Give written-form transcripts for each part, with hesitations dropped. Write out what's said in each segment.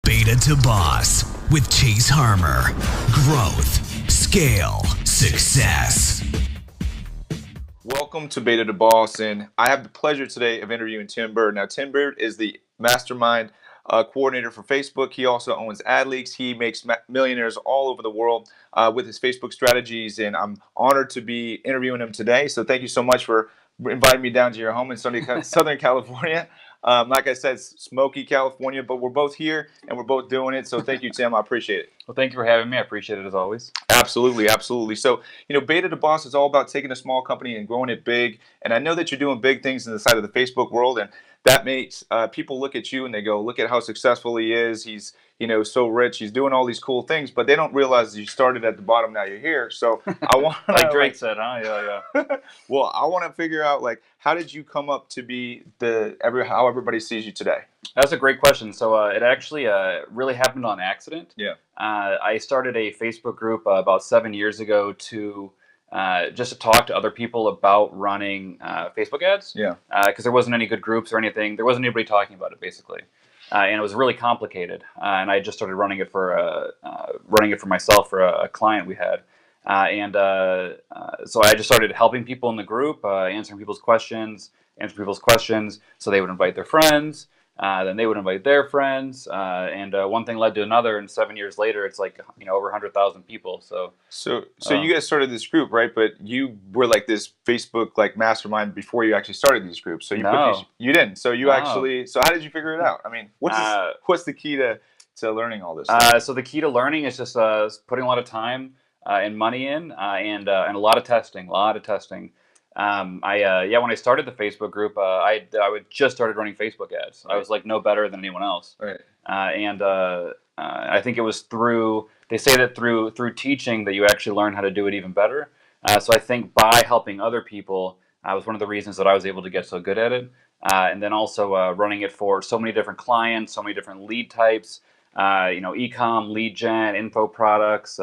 Beta2Boss with Chase Harmer. Growth, scale, success. Welcome to Beta2Boss, and I have the pleasure today of interviewing Tim Burd. Now, Tim Burd is the mastermind coordinator for Facebook. He also owns AdLeaks. He makes millionaires all over the world with his Facebook strategies, and I'm honored to be interviewing him today. So thank you so much for inviting me down to your home in Southern California. Like I said, smoky California, but we're both here and we're both doing it. So thank you, Tim. I appreciate it. Well, thank you for having me. I appreciate it as always. Absolutely, absolutely. So, Beta2Boss is all about taking a small company and growing it big. And I know that you're doing big things in the side of the Facebook world, and that makes people look at you and they go, "Look at how successful he is. He's, so rich. He's doing all these cool things." But they don't realize you started at the bottom. Now you're here. So I want, like Drake said, huh? Yeah. Well, I want to figure out how did you come up to be how everybody sees you today? That's a great question. So it actually really happened on accident. Yeah. I started a Facebook group about 7 years ago to just to talk to other people about running Facebook ads. Yeah. Because there wasn't any good groups or anything. There wasn't anybody talking about it basically, and it was really complicated. And I just started running it for myself for a client we had. So I just started helping people in the group, answering people's questions, so they would invite their friends, then they would invite their friends, and one thing led to another, and 7 years later, it's over 100,000 people. So you guys started this group, right? But you were this Facebook mastermind before you actually started these groups. So you didn't. So you actually. So how did you figure it out? I mean, what's the key to learning all this stuff? So the key to learning is just putting a lot of time and money in, and a lot of testing. When I started the Facebook group, I would just started running Facebook ads. Right. I was no better than anyone else. Right. I think it was they say that through teaching that you actually learn how to do it even better. So I think by helping other people was one of the reasons that I was able to get so good at it. And then also running it for so many different clients, so many different lead types, e-com, lead gen, info products.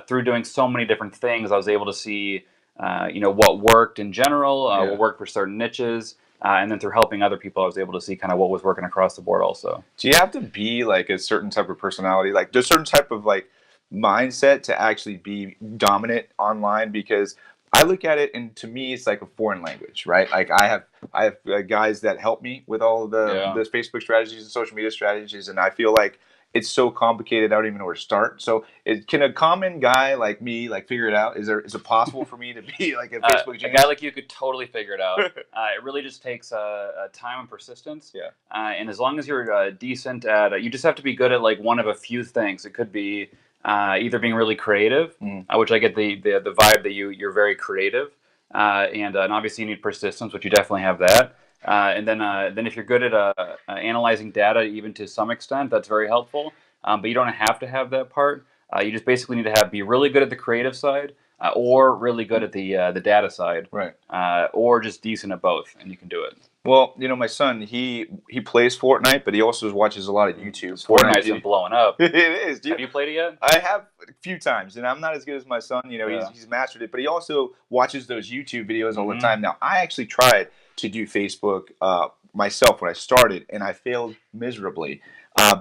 Through doing so many different things, I was able to see what worked in general, what worked for certain niches, and then through helping other people, I was able to see kind of what was working across the board also. Do you have to be a certain type of personality, there's a certain type of mindset to actually be dominant online? Because I look at it, and to me, it's like a foreign language, right? I have guys that help me with all of the Facebook strategies and social media strategies, and I feel like it's so complicated, I don't even know where to start. So can a common guy like me figure it out? Is it possible for me to be a Facebook genius? A guy like you could totally figure it out. It really just takes time and persistence. Yeah. And as long as you're decent at, you just have to be good at one of a few things. It could be either being really creative, which I get the vibe that you're very creative, and obviously you need persistence, which you definitely have that. And then if you're good at analyzing data, even to some extent, that's very helpful. But you don't have to have that part. You just basically need to be really good at the creative side, or really good at the data side, right? Or just decent at both, and you can do it. Well, my son, he plays Fortnite, but he also watches a lot of YouTube. Fortnite's been blowing up. It is. Have you played it yet? I have a few times, and I'm not as good as my son. He's mastered it, but he also watches those YouTube videos all the time. Now, I actually tried to do Facebook myself when I started, and I failed miserably.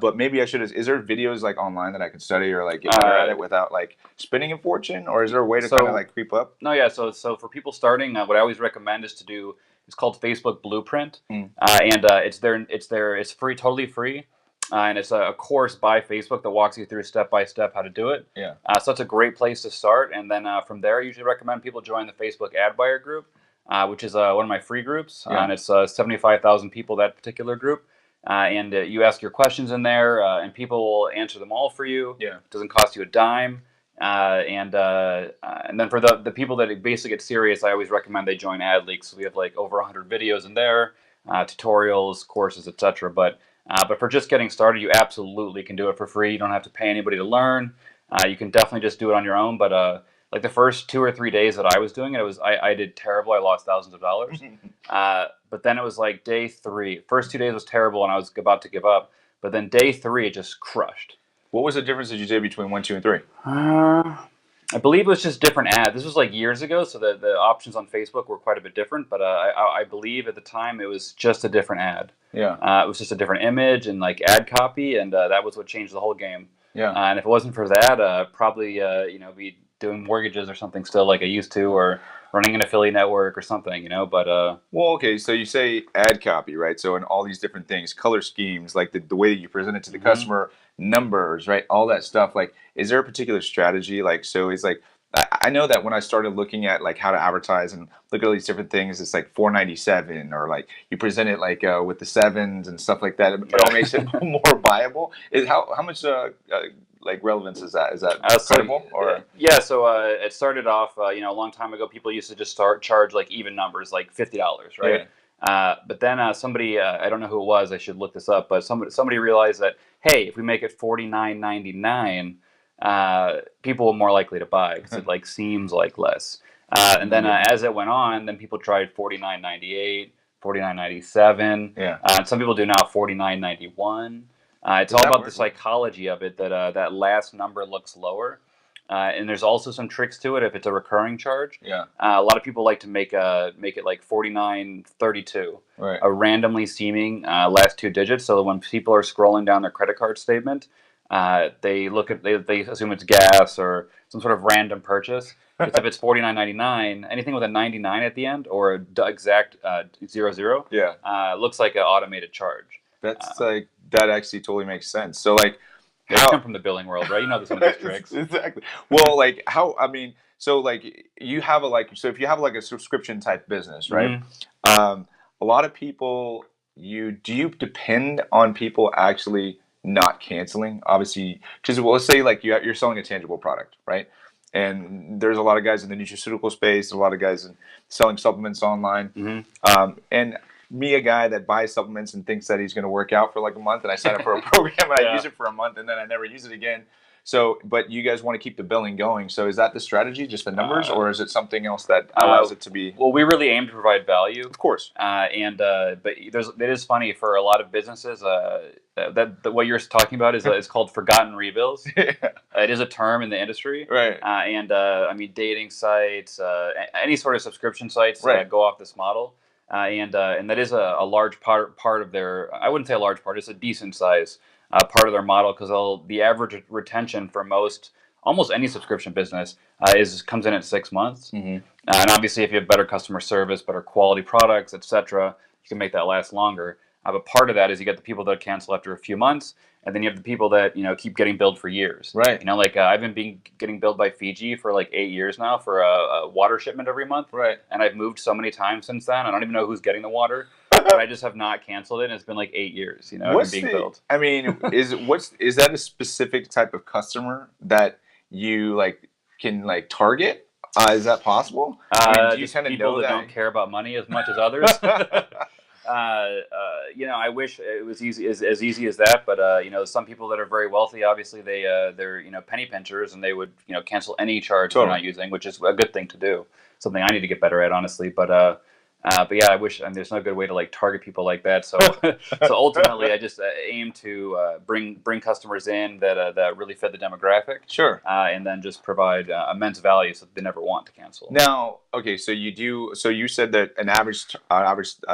But maybe I should have. Is there videos online that I can study or get better at it without spending a fortune, or is there a way to kind of creep up? No, yeah. So for people starting, what I always recommend is to do. It's called Facebook Blueprint, and it's free, totally free, and it's a course by Facebook that walks you through step by step how to do it. Yeah. So it's a great place to start, and then from there, I usually recommend people join the Facebook Ad Buyer group, which is one of my free groups, and it's 75,000 people, that particular group. And you ask your questions in there, and people will answer them all for you. Yeah. It doesn't cost you a dime. And then for the people that basically get serious, I always recommend they join AdLeaks. So we have over 100 videos in there, tutorials, courses, etc. But for just getting started, you absolutely can do it for free. You don't have to pay anybody to learn. You can definitely just do it on your own. But the first 2 or 3 days that I was doing it, I did terrible. I lost thousands of dollars. But then it was day 3. First 2 days was terrible, and I was about to give up. But then day 3, it just crushed. What was the difference that you did between 1, 2, and 3? I believe it was just different ads. This was like years ago, so the options on Facebook were quite a bit different. But I believe at the time it was just a different ad. Yeah. It was just a different image and like ad copy, and that was what changed the whole game. Yeah. And if it wasn't for that, probably be doing mortgages or something still like I used to, or running an affiliate network or something, But Well, okay, so you say ad copy, right? So in all these different things, color schemes, like the way that you present it to the customer, numbers, right? All that stuff. Like, is there a particular strategy? Like, so it's like I know that when I started looking at like how to advertise and look at all these different things, it's like 497 or like you present it like with the sevens and stuff like that. It all makes it more viable. Is how much like relevance is that? Is that credible or? Yeah, so it started off, a long time ago. People used to just charge like even numbers, like $50, right? But then somebody, I don't know who it was. I should look this up. But somebody realized that hey, if we make it $49.99, people were more likely to buy because it like seems like less. And then as it went on, then people tried $49.98, $49.97. Yeah. And some people do now $49.91. It's all about the psychology of it that that last number looks lower. And there's also some tricks to it if it's a recurring charge. Yeah. A lot of people like to make it like 49.32, right. a randomly seeming last two digits. So that when people are scrolling down their credit card statement, they assume it's gas or some sort of random purchase. Because if it's $49.99, anything with a 99 at the end or an exact 00, looks like an automated charge. That's like that actually totally makes sense. So like, they come from the billing world, right? You know some of these tricks. Exactly. Well, like how I mean, so like you have so if you have like a subscription type business, right? A lot of people do you depend on people actually not canceling? Obviously, because let's say like you're selling a tangible product, right? And there's a lot of guys in the nutraceutical space, a lot of guys selling supplements online, and me, a guy that buys supplements and thinks that he's going to work out for like a month, and I sign up for a program and I use it for a month and then I never use it again. So, but you guys want to keep the billing going. So is that the strategy, just the numbers, or is it something else that allows it to be? Well, we really aim to provide value. Of course. But it is funny for a lot of businesses that what you're talking about is called forgotten rebills. It is a term in the industry. Right. I mean, dating sites, any sort of subscription sites go off this model. And that is a large part of their, I wouldn't say a large part, it's a decent size part of their model, because the average retention for almost any subscription business comes in at 6 months. And obviously if you have better customer service, better quality products, etc., you can make that last longer. But part of that is you get the people that cancel after a few months, and then you have the people that keep getting billed for years. Right. Like I've been getting billed by Fiji for like 8 years now for a water shipment every month. Right. And I've moved so many times since then. I don't even know who's getting the water, but I just have not canceled it. And it's been like 8 years. I've been being billed. I mean, is that a specific type of customer that you like can like target? Is that possible? I mean, do you kind of know that don't care about money as much as others? I wish it was as easy as that, but some people that are very wealthy, obviously they're penny pinchers, and they would cancel any charge they're not using, which is a good thing to do. Something I need to get better at, honestly. But yeah, I wish, and there's no good way to like target people like that. So so ultimately, I just aim to bring customers in that really fit the demographic. Sure. And then just provide immense value so that they never want to cancel. Now, okay, so you said that an average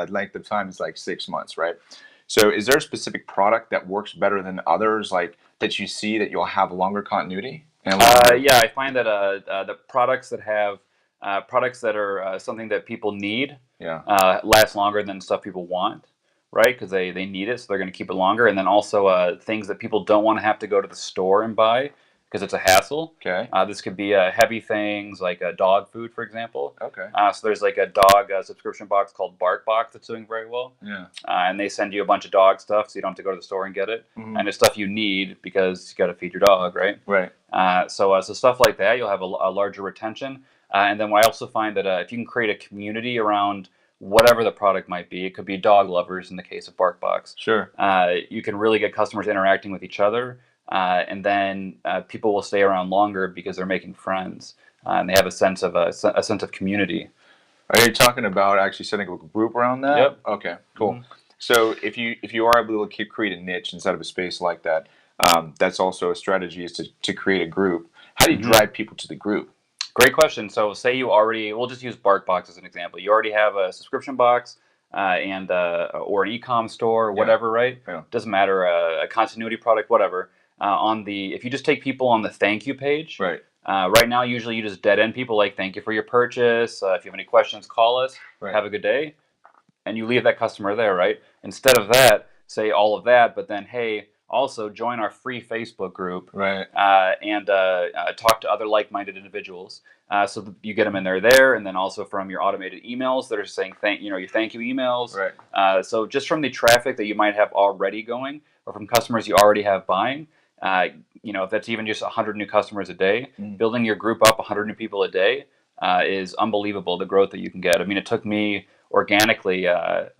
length of time is like 6 months, right? So is there a specific product that works better than others, like that you see that you'll have longer continuity? Yeah, I find that the products that have products that are something that people need last longer than stuff people want, right? Because they need it, so they're going to keep it longer. And then also things that people don't want to have to go to the store and buy because it's a hassle. Okay. This could be heavy things like dog food, for example. Okay. So there's like a dog subscription box called BarkBox that's doing very well. Yeah. And they send you a bunch of dog stuff, so you don't have to go to the store and get it. And it's stuff you need because you got to feed your dog, right? Right. So stuff like that, you'll have a larger retention. And then I also find that if you can create a community around whatever the product might be, it could be dog lovers in the case of BarkBox. Sure. You can really get customers interacting with each other, and then people will stay around longer because they're making friends, and they have a sense of community. Are you talking about actually setting up a group around that? Yep. Okay. Cool. So if you are able to create a niche inside of a space like that, that's also a strategy is to create a group. How do you drive people to the group? Great question. So say you already, we'll just use BarkBox as an example. You already have a subscription box and or an e-com store, or whatever, right? Yeah. Doesn't matter, a continuity product, whatever. If you just take people on the thank you page, Right. right now, usually you just dead end people like, thank you for your purchase. If you have any questions, call us. Right. Have a good day. And you leave that customer there, right? Instead of that, say all of that, but then, hey, also join our free Facebook group, Right. and talk to other like-minded individuals. So that you get them in there, and then also from your automated emails that are saying your thank you emails. Right. So just from the traffic that you might have already going, or from customers you already have buying, if that's even just 100 new customers a day, building your group up 100 new people a day is unbelievable. The growth that you can get. I mean, it took me organically. I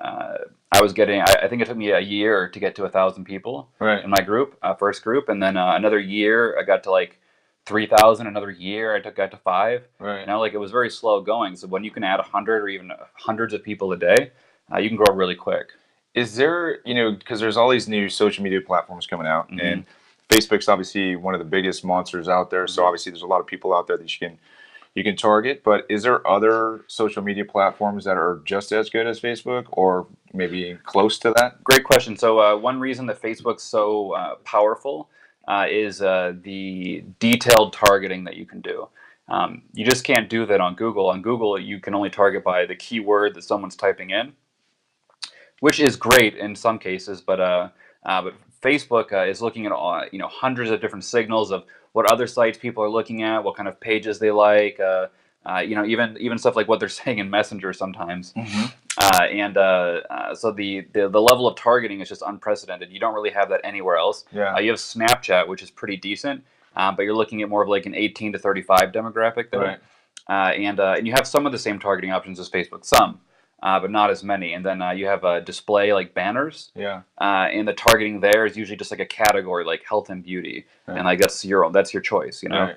think it took me a year to get to 1,000 people in my group, first group, and then another year I got to like 3,000. Another year I got to 5. Right. It was very slow going. So when you can add 100 or even hundreds of people a day, you can grow really quick. Is there, because there's all these new social media platforms coming out, and Facebook's obviously one of the biggest monsters out there. So obviously there's a lot of people out there that you can target, but is there other social media platforms that are just as good as Facebook or maybe close to that? Great question. So one reason that Facebook's so powerful is the detailed targeting that you can do. You just can't do that on Google. On Google, you can only target by the keyword that someone's typing in, which is great in some cases, but Facebook is looking at hundreds of different signals of what other sites people are looking at, what kind of pages they like, even stuff like what they're saying in Messenger sometimes. So the level of targeting is just unprecedented. You don't really have that anywhere else. Yeah. You have Snapchat, which is pretty decent, but you're looking at more of like an 18 to 35 demographic there. Right. And you have some of the same targeting options as Facebook, some. But not as many. And then you have a display like banners. Yeah. And the targeting there is usually just like a category like health and beauty, and like that's your choice, Right.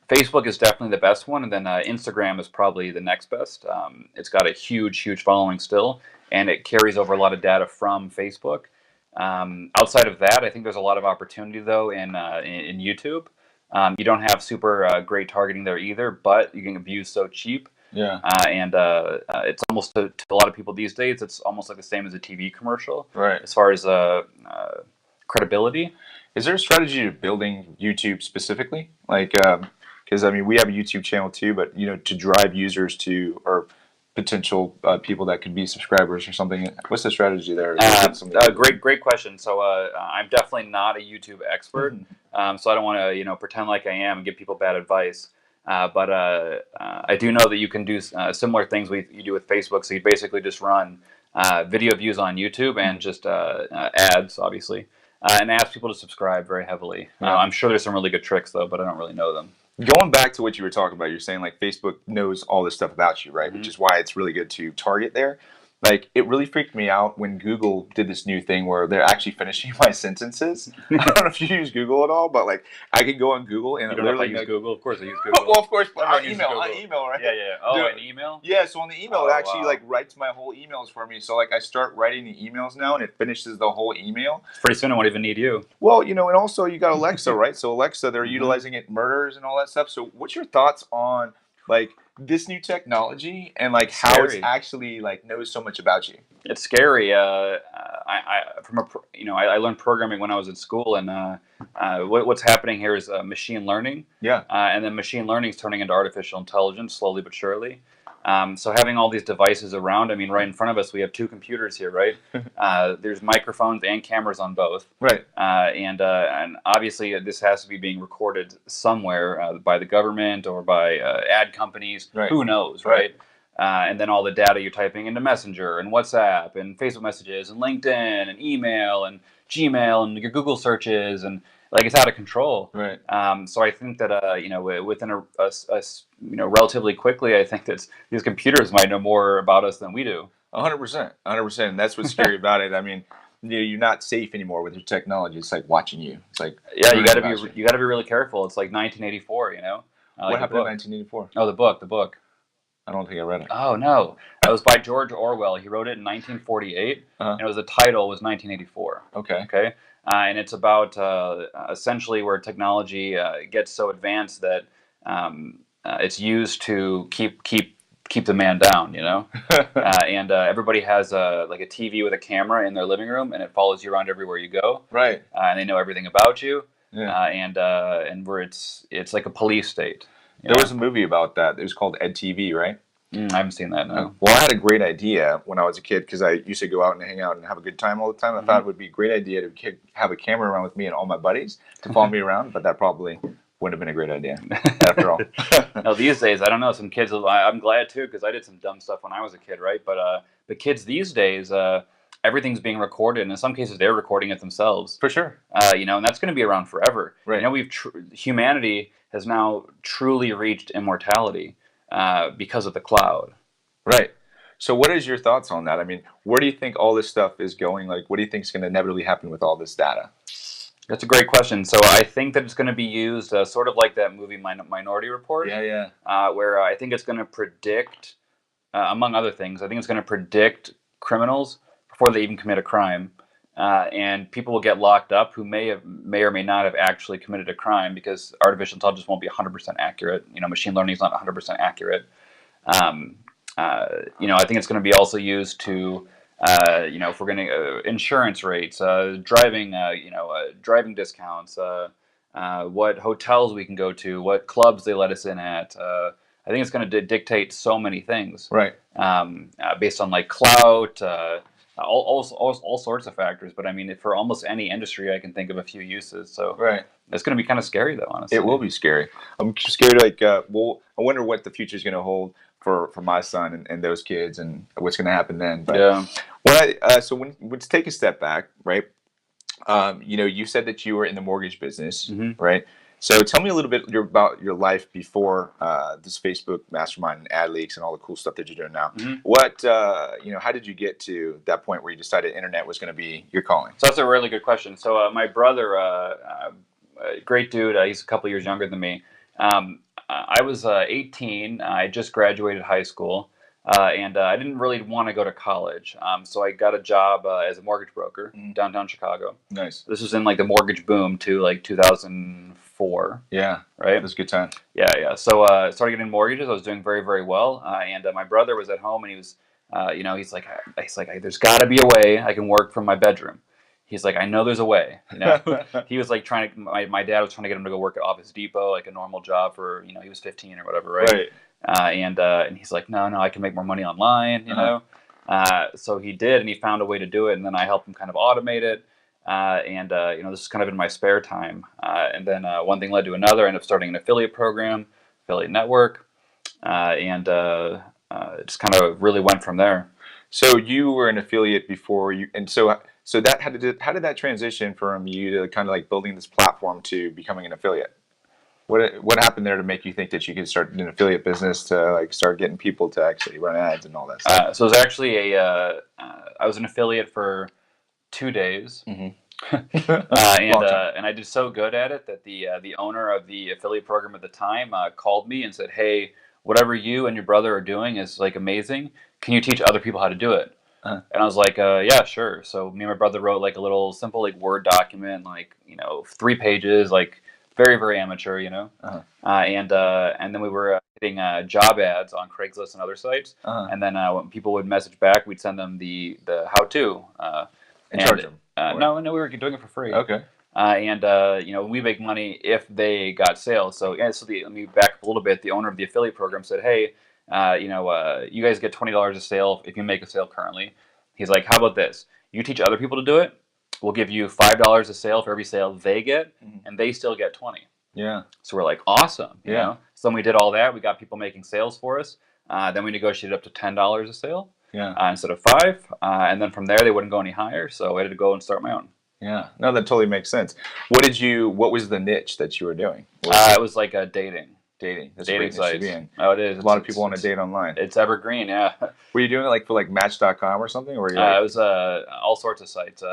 Facebook is definitely the best one, and then Instagram is probably the next best. It's got a huge following still, and it carries over a lot of data from Facebook. Outside of that, I think there's a lot of opportunity though in YouTube. You don't have super great targeting there either, but you can get views so cheap. Yeah. It's almost to a lot of people these days, it's almost like the same as a TV commercial. Right. As far as credibility. Is there a strategy to building YouTube specifically? Like, because we have a YouTube channel too, but to drive users to or potential people that could be subscribers or something. What's the strategy there? Great question. So I'm definitely not a YouTube expert, so I don't want to pretend like I am and give people bad advice. But I do know that you can do similar things you do with Facebook. So you basically just run video views on YouTube and just ads, obviously, and ask people to subscribe very heavily. I'm sure there's some really good tricks though, but I don't really know them. Going back to what you were talking about, you're saying like Facebook knows all this stuff about you, right? Which is why it's really good to target there. Like, it really freaked me out when Google did this new thing where they're actually finishing my sentences. I don't know if you use Google at all, but like I could go on Google and you don't know if I use Google. Of course I use Google. Well, of course, but on email, right? Yeah. Oh, an email? Yeah, so on the email, it actually like writes my whole emails for me. So like I start writing the emails now, and it finishes the whole email. Pretty soon I won't even need you. Well, and also you got Alexa, right? So Alexa, they're utilizing it in murders and all that stuff. So what's your thoughts on like this new technology and like how it's actually like knows so much about you? It's scary. I learned programming when I was in school, and what's happening here is machine learning. Yeah. And then machine learning is turning into artificial intelligence slowly but surely. So having all these devices around, right in front of us, we have 2 computers here, right? There's microphones and cameras on both. Right. And obviously this has to be being recorded somewhere by the government or by ad companies. Right. Who knows, right? And then all the data you're typing into Messenger and WhatsApp and Facebook messages and LinkedIn and email and Gmail and your Google searches, and like it's out of control. Right. So I think that within a relatively quickly, I think that these computers might know more about us than we do. 100%, 100%. And that's what's scary about it. You're not safe anymore with your technology. It's like watching you. It's like you got to be really careful. It's like 1984. What happened in 1984? Oh, the book. I don't think I read it. Oh no, it was by George Orwell. He wrote it in 1948, and it was the title was 1984. Okay. Okay, and it's about essentially where technology gets so advanced that it's used to keep the man down, you know. And everybody has like a TV with a camera in their living room, and it follows you around everywhere you go. Right. And they know everything about you. Yeah. And where it's like a police state. There was a movie about that. It was called Ed TV, right? I haven't seen that. No. Well, I had a great idea when I was a kid because I used to go out and hang out and have a good time all the time. I thought it would be a great idea to have a camera around with me and all my buddies to follow me around, but that probably wouldn't have been a great idea after all. No, these days, I don't know. Some kids, I'm glad too, because I did some dumb stuff when I was a kid, right? But the kids these days, everything's being recorded, and in some cases, they're recording it themselves. For sure. You know, and that's going to be around forever. Right. You know, humanity has now truly reached immortality because of the cloud. Right. So what is your thoughts on that? I mean, where do you think all this stuff is going? Like, what do you think is going to inevitably happen with all this data? That's a great question. So I think that it's going to be used sort of like that movie Minority Report. Yeah, yeah. Where I think it's going to predict, among other things, I think it's going to predict criminals before they even commit a crime. And people will get locked up who may or may not have actually committed a crime because artificial intelligence won't be 100% accurate. You know, machine learning is not 100% accurate. You know, I think it's going to be also used to, you know, if we're going to insurance rates, driving, you know, driving discounts, what hotels we can go to, what clubs they let us in at. I think it's going to dictate so many things, Right. Based on like clout, all sorts of factors. But I mean, for almost any industry, I can think of a few uses. So Right. it's going to be kind of scary, though. Honestly, It will be scary. I'm scared. Like, well, I wonder what the future is going to hold for my son and those kids, and what's going to happen then. But yeah. Let's take a step back, right? You know, you said that you were in the mortgage business, right? So tell me a little bit about your life before this Facebook mastermind and AdLeaks and all the cool stuff that you're doing now. What, you know, how did you get to that point where you decided internet was going to be your calling? So that's a really good question. So my brother, great dude, he's a couple years younger than me. I was 18. I just graduated high school, and I didn't really want to go to college. So I got a job as a mortgage broker downtown Chicago. Nice. This was in like the mortgage boom too, like 2004. Yeah. Right. It was a good time. Yeah, yeah. So I started getting mortgages. I was doing very, very well, and my brother was at home, and he was, you know, he's like, there's got to be a way I can work from my bedroom. He's like, I know there's a way. You know, he was like trying to. My dad was trying to get him to go work at Office Depot, like a normal job for, you know, he was 15 or whatever, right? And he's like, no, I can make more money online, you know. So he did, and he found a way to do it, and then I helped him kind of automate it. And you know, this is kind of in my spare time. And then one thing led to another. I ended up starting an affiliate program, affiliate network, and it just kind of really went from there. So you were an affiliate before you, and so that how did that transition from you to kind of like building this platform to becoming an affiliate? What happened there to make you think that you could start an affiliate business to like start getting people to actually run ads and all that stuff? So it was actually I was an affiliate for 2 days, and I did so good at it that the owner of the affiliate program at the time called me and said, "Hey, whatever you and your brother are doing is like amazing. Can you teach other people how to do it?" And I was like, "Yeah, sure." So me and my brother wrote like a little simple like Word document, like, you know, 3 pages, like very, very amateur, you know. And then we were hitting job ads on Craigslist and other sites. And then when people would message back, we'd send them the how-to. And charge them? No, we were doing it for free. Okay. You know, we make money if they got sales. So yeah, let me back up a little bit. The owner of the affiliate program said, "Hey, you know, you guys get $20 a sale if you make a sale currently." He's like, "How about this? You teach other people to do it. We'll give you $5 a sale for every sale they get, and they still get 20." Yeah. So we're like, awesome. You know? So then we did all that. We got people making sales for us. Then we negotiated up to $10 a sale. Instead of 5, and then from there they wouldn't go any higher, so I had to go and start my own. Yeah, no, that totally makes sense. What was the niche that you were doing? It was like a dating That's dating sites. Oh, it is. A lot of people want to date online. It's evergreen, yeah. Were you doing it like for like Match.com or something? Or It was all sorts of sites. You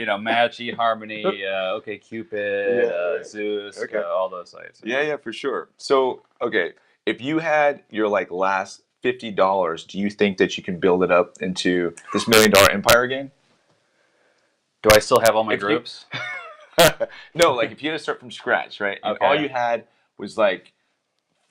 know, Match, eHarmony, OkCupid, Zeus, all those sites. Yeah, for sure. So, okay, if you had your like last $50, do you think that you can build it up into this $1 million empire again? Do I still have all my If you- groups? No, like if you had to start from scratch, right? And Okay. all you had was like,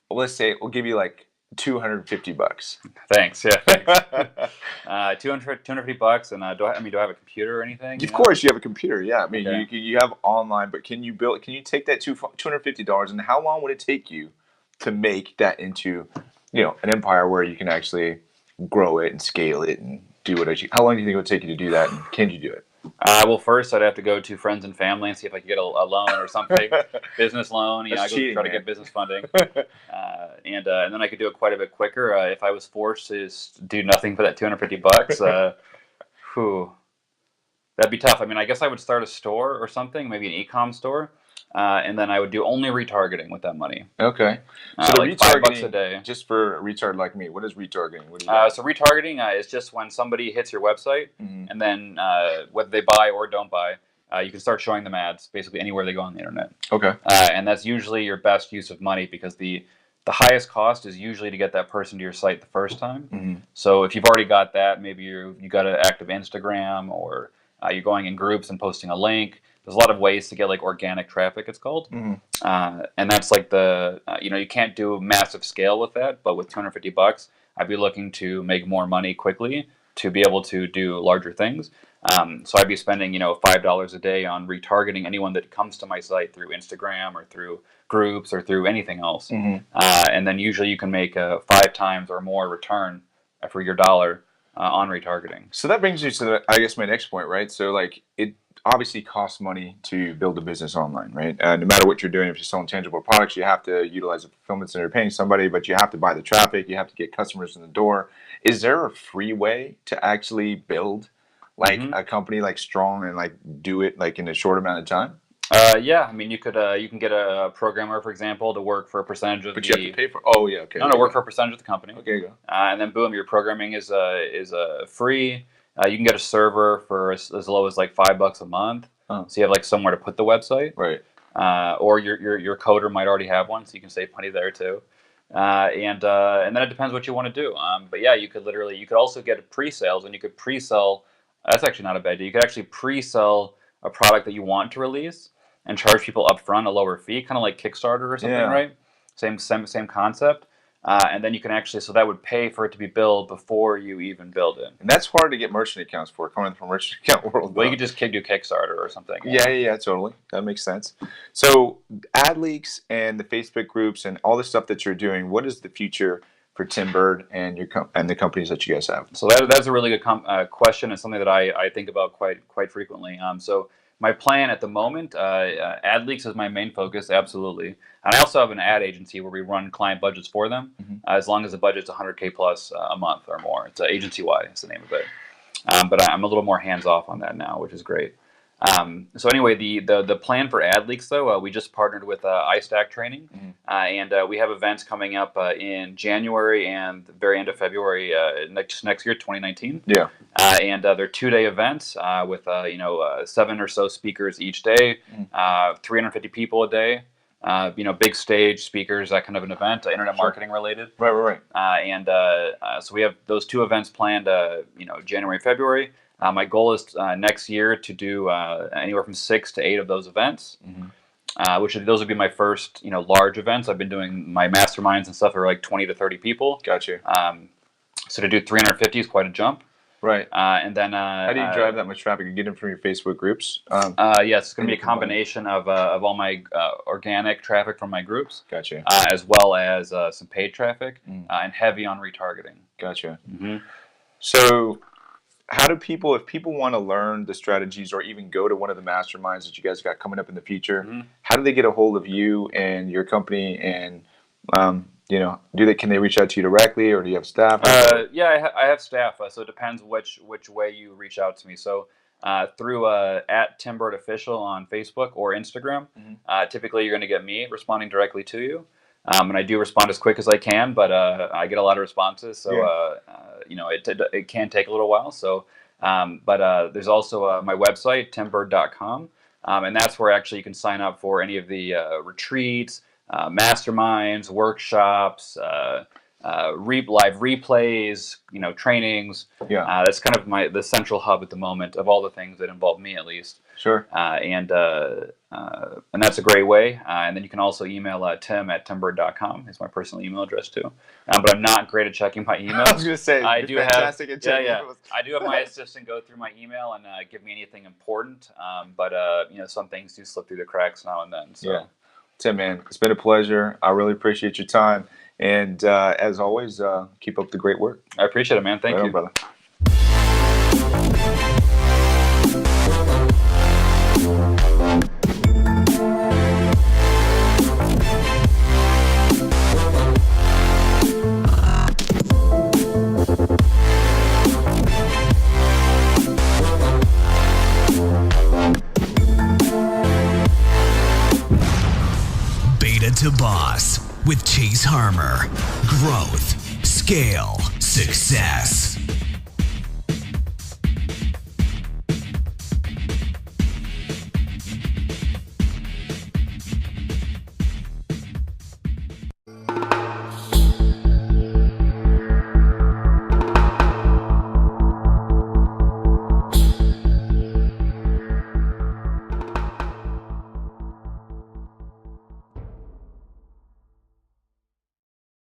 let's say we'll give you like $250. Thanks. Yeah. Thanks. 250 bucks. And do I have a computer or anything? Of course, you have a computer. Yeah, I mean, Okay. you have online, but can you build? Can you take that $250, and how long would it take you to make that into, an empire where you can actually grow it and scale it and do what you? How long do you think it would take you to do that, and can you do it? Well, first I'd have to go to friends and family and see if I could get a loan or something, business loan. I go cheating, try to man. get business funding, and then I could do it quite a bit quicker if I was forced to do nothing for that 250 bucks. Whew, that'd be tough. I mean, I guess I would start a store or something, maybe an e-com store, and then I would do only retargeting with that money. Okay. So the like retargeting, $5 a day. just for a retard like me, what is retargeting? What do you So retargeting is just when somebody hits your website, Mhm. and then whether they buy or don't buy, you can start showing them ads basically anywhere they go on the internet. Okay. And that's usually your best use of money because the highest cost is usually to get that person to your site the first time. Mhm. So if you've already got that, maybe you got an active Instagram, or you're going in groups and posting a link. There's a lot of ways to get like organic traffic, it's called. Mhm. And that's like you can't do massive scale with that, but with 250 bucks, I'd be looking to make more money quickly to be able to do larger things. So I'd be spending, $5 a day on retargeting anyone that comes to my site through Instagram or through groups or through anything else. Mhm. And then usually you can make a 5 times or more return for your dollar on retargeting. So that brings you to, I guess, my next point, right? So, like, it obviously costs money to build a business online, right? No matter what you're doing, if you're selling tangible products, you have to utilize a fulfillment center, paying somebody, but you have to buy the traffic, you have to get customers in the door. Is there a free way to actually build, like, Mhm. a company, like, strong and, like, do it, like, in a short amount of time? Yeah, I mean, you can get a programmer, for example, to work for a percentage of But the. you have to pay for. Oh yeah, okay. No, there you work go. for a percentage of the company. Okay, go. And then boom, your programming is free. You can get a server for as low as like $5 a month, Oh. so you have like somewhere to put the website. Right. Or your coder might already have one, so you can save money there too. And then it depends what you want to do. But yeah, you could also get pre-sales, and you could pre-sell. That's actually not a bad idea. You could actually pre-sell a product that you want to release and charge people upfront a lower fee, kind of like Kickstarter or something, Yeah. right? Same concept. And then you can actually, so that would pay for it to be billed before you even build it. And that's hard to get merchant accounts for, coming from merchant account world. Well, you could just do Kickstarter or something. Yeah, totally. That makes sense. So, AdLeaks and the Facebook groups and all the stuff that you're doing, what is the future for Tim Burd and and the companies that you guys have? So that's a really good question, and something that I think about quite frequently. So my plan at the moment, AdLeaks is my main focus, absolutely. And I also have an ad agency where we run client budgets for them, as long as the budget's 100K plus a month or more. It's agency-wide, is the name of it. But I'm a little more hands-off on that now, which is great. So anyway, the plan for AdLeaks, though, we just partnered with iStack Training, and we have events coming up in January and the very end of February next year, 2019. Yeah. And they're 2-day events with 7 or so speakers each day, 350 people a day. Big stage speakers, that kind of an event, internet marketing related. Right. So we have those 2 events planned, January, February. My goal is next year to do anywhere from 6 to 8 of those events, those would be my first, large events. I've been doing my masterminds and stuff are like 20 to 30 people. Gotcha. So to do 350 is quite a jump. Right. And then how do you drive that much traffic? You get them from your Facebook groups? Yes, it's going to be a combination of all my organic traffic from my groups. Gotcha. As well as some paid traffic and heavy on retargeting. Gotcha. Mm-hmm. So, how do people, if people want to learn the strategies or even go to one of the masterminds that you guys got coming up in the future, how do they get a hold of you and your company? And can they reach out to you directly, or do you have staff? Yeah, I have staff. So it depends which way you reach out to me. So through at Tim Burd Official on Facebook or Instagram, typically you're going to get me responding directly to you. And I do respond as quick as I can, but I get a lot of responses, so it can take a little while. So, but there's also my website, timburd.com, and that's where actually you can sign up for any of the retreats, masterminds, workshops, live replays, trainings. Yeah. That's kind of the central hub at the moment of all the things that involve me, at least. Sure. And that's a great way. And then you can also email tim@timbird.com. It's my personal email address too. But I'm not great at checking my emails. I was gonna say I do fantastic at checking emails. I do have my assistant go through my email and give me anything important. But some things do slip through the cracks now and then. So. Yeah. Tim, man, it's been a pleasure. I really appreciate your time. And as always, keep up the great work. I appreciate it, man. Thank you, brother. Beta2Boss with Chase Harmer. Growth, scale, success.